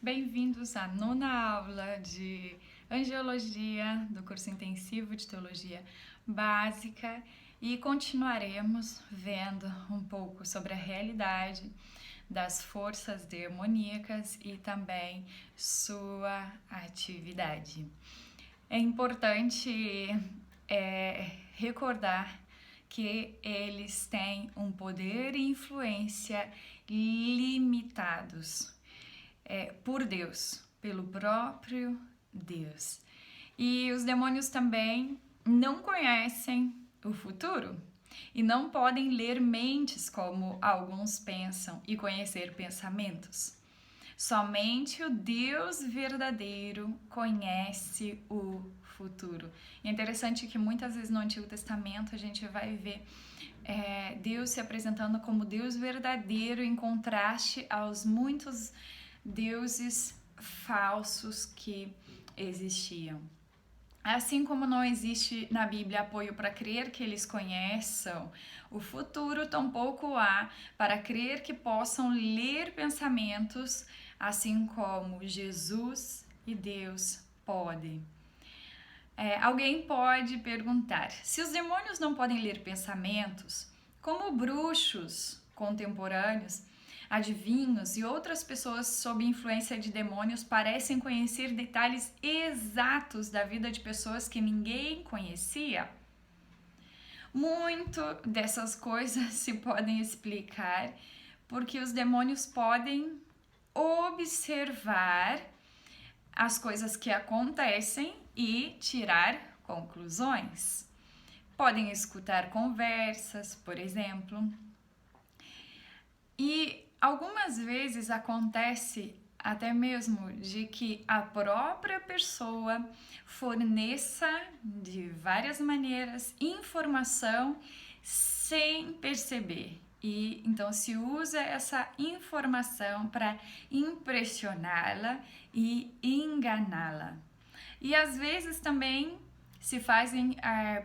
Bem-vindos à nona aula de Angiologia do curso intensivo de Teologia Básica e continuaremos vendo um pouco sobre a realidade das forças demoníacas e também sua atividade. É importante recordar que eles têm um poder e influência limitados por Deus, pelo próprio Deus. E os demônios também não conhecem o futuro e não podem ler mentes como alguns pensam e conhecer pensamentos. Somente o Deus verdadeiro conhece o futuro. E é interessante que muitas vezes no Antigo Testamento a gente vai ver Deus se apresentando como Deus verdadeiro em contraste aos muitos deuses falsos que existiam. Assim como não existe na Bíblia apoio para crer que eles conheçam o futuro, tampouco há para crer que possam ler pensamentos, assim como Jesus e Deus podem. Alguém pode perguntar: se os demônios não podem ler pensamentos, como bruxos contemporâneos, adivinhos e outras pessoas sob influência de demônios parecem conhecer detalhes exatos da vida de pessoas que ninguém conhecia? Muito dessas coisas se podem explicar porque os demônios podem observar as coisas que acontecem e tirar conclusões. Podem escutar conversas, por exemplo. E algumas vezes acontece até mesmo de que a própria pessoa forneça de várias maneiras informação sem perceber. E então se usa essa informação para impressioná-la e enganá-la. E às vezes também se fazem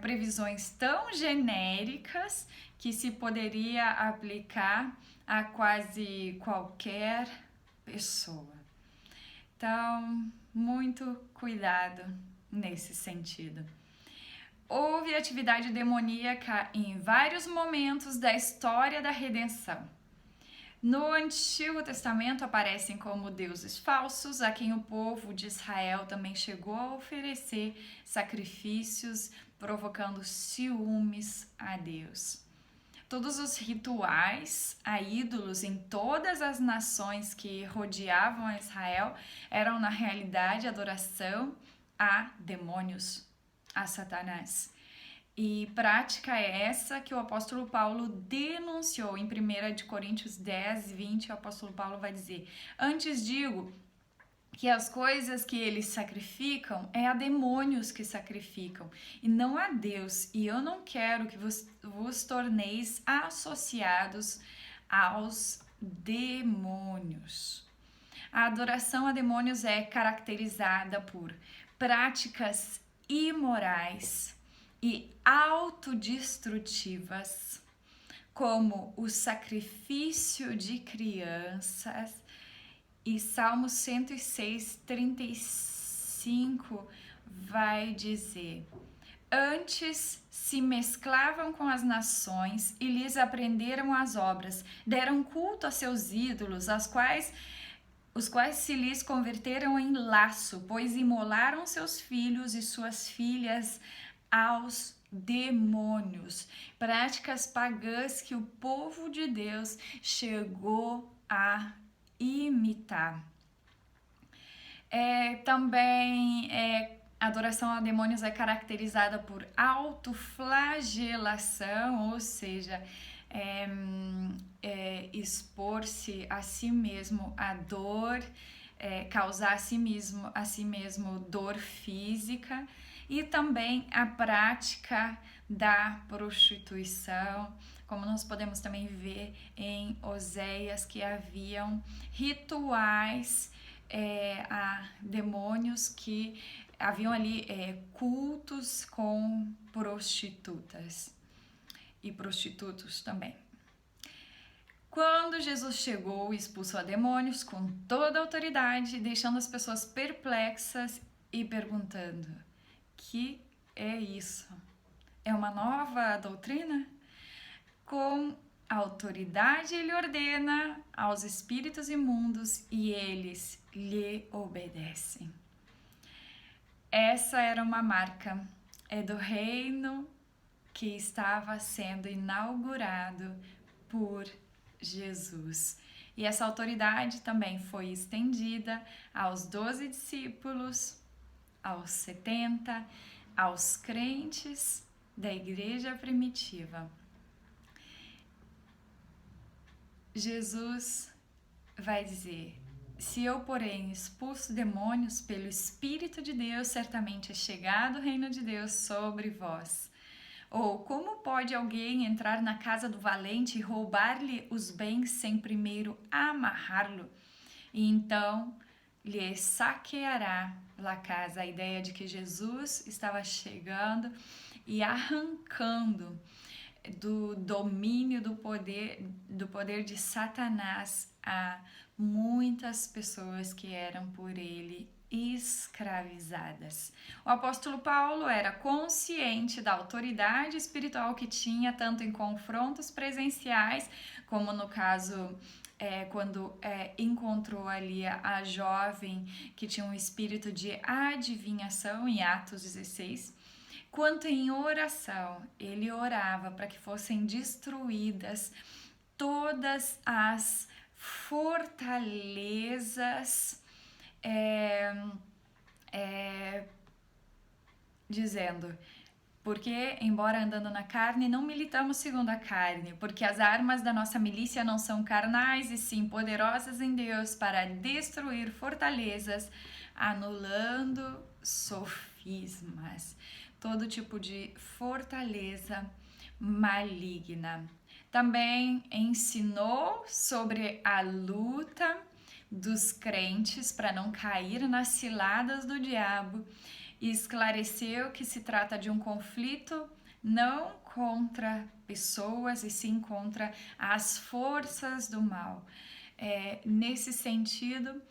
previsões tão genéricas que se poderia aplicar a quase qualquer pessoa. Então, muito cuidado nesse sentido. Houve atividade demoníaca em vários momentos da história da redenção. No Antigo Testamento aparecem como deuses falsos, a quem o povo de Israel também chegou a oferecer sacrifícios, provocando ciúmes a Deus. Todos os rituais a ídolos em todas as nações que rodeavam Israel eram, na realidade, adoração a demônios, a Satanás. E prática é essa que o apóstolo Paulo denunciou em 1 Coríntios 10, 20. O apóstolo Paulo vai dizer: antes digo que as coisas que eles sacrificam é a demônios que sacrificam e não a Deus, e eu não quero que vos torneis associados aos demônios. A adoração a demônios é caracterizada por práticas imorais e autodestrutivas, como o sacrifício de crianças. E Salmo 106, 35 vai dizer: antes se mesclavam com as nações e lhes aprenderam as obras, deram culto a seus ídolos, os quais se lhes converteram em laço, pois imolaram seus filhos e suas filhas aos demônios. Práticas pagãs que o povo de Deus chegou a imitar. A adoração a demônios é caracterizada por autoflagelação, ou seja, expor-se a si mesmo a dor, causar a si mesmo dor física, e também a prática da prostituição, como nós podemos também ver em Oséias, que haviam rituais a demônios, que haviam ali cultos com prostitutas e prostitutos também. Quando Jesus chegou e expulsou demônios com toda a autoridade, deixando as pessoas perplexas e perguntando: que é isso? É uma nova doutrina? Com autoridade ele ordena aos espíritos imundos e eles lhe obedecem. Essa era uma marca do reino que estava sendo inaugurado por Jesus. E essa autoridade também foi estendida aos 12 discípulos, aos 70, aos crentes da igreja primitiva. Jesus vai dizer: se eu, porém, expulso demônios pelo Espírito de Deus, certamente é chegado o reino de Deus sobre vós. Ou como pode alguém entrar na casa do valente e roubar-lhe os bens sem primeiro amarrá-lo? E então lhe saqueará a casa. A ideia de que Jesus estava chegando e arrancando do domínio do poder de Satanás a muitas pessoas que eram por ele escravizadas. O apóstolo Paulo era consciente da autoridade espiritual que tinha, tanto em confrontos presenciais, como no caso quando encontrou ali a jovem que tinha um espírito de adivinhação, em Atos 16, quanto em oração. Ele orava para que fossem destruídas todas as fortalezas, dizendo: porque, embora andando na carne, não militamos segundo a carne, porque as armas da nossa milícia não são carnais, e sim poderosas em Deus para destruir fortalezas, anulando sofismas, todo tipo de fortaleza maligna. Também ensinou sobre a luta dos crentes para não cair nas ciladas do diabo e esclareceu que se trata de um conflito não contra pessoas e sim contra as forças do mal. Nesse sentido,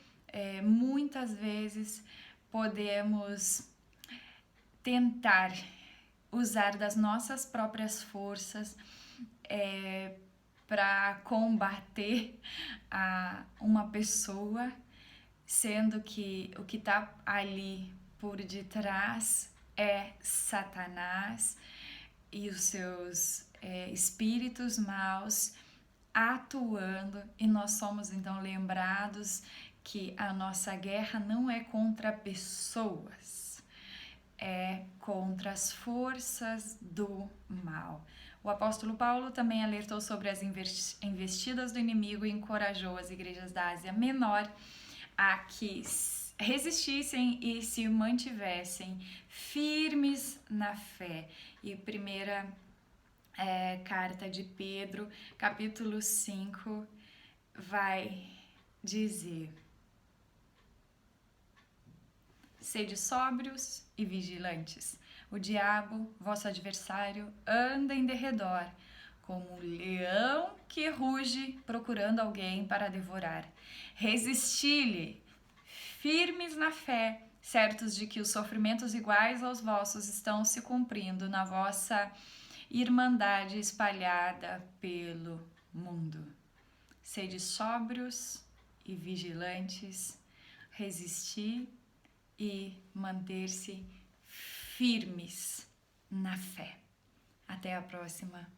muitas vezes podemos tentar usar das nossas próprias forças para combater uma pessoa, sendo que o que está ali por detrás é Satanás e os seus espíritos maus atuando, e nós somos então lembrados que a nossa guerra não é contra pessoas, é contra as forças do mal. O apóstolo Paulo também alertou sobre as investidas do inimigo e encorajou as igrejas da Ásia Menor a que resistissem e se mantivessem firmes na fé. E primeira carta de Pedro, capítulo 5, vai dizer: sede sóbrios e vigilantes. O diabo, vosso adversário, anda em derredor, como um leão que ruge, procurando alguém para devorar. Resisti-lhe, firmes na fé, certos de que os sofrimentos iguais aos vossos estão se cumprindo na vossa irmandade espalhada pelo mundo. Sede sóbrios e vigilantes, resistir e manter-se firmes na fé. Até a próxima.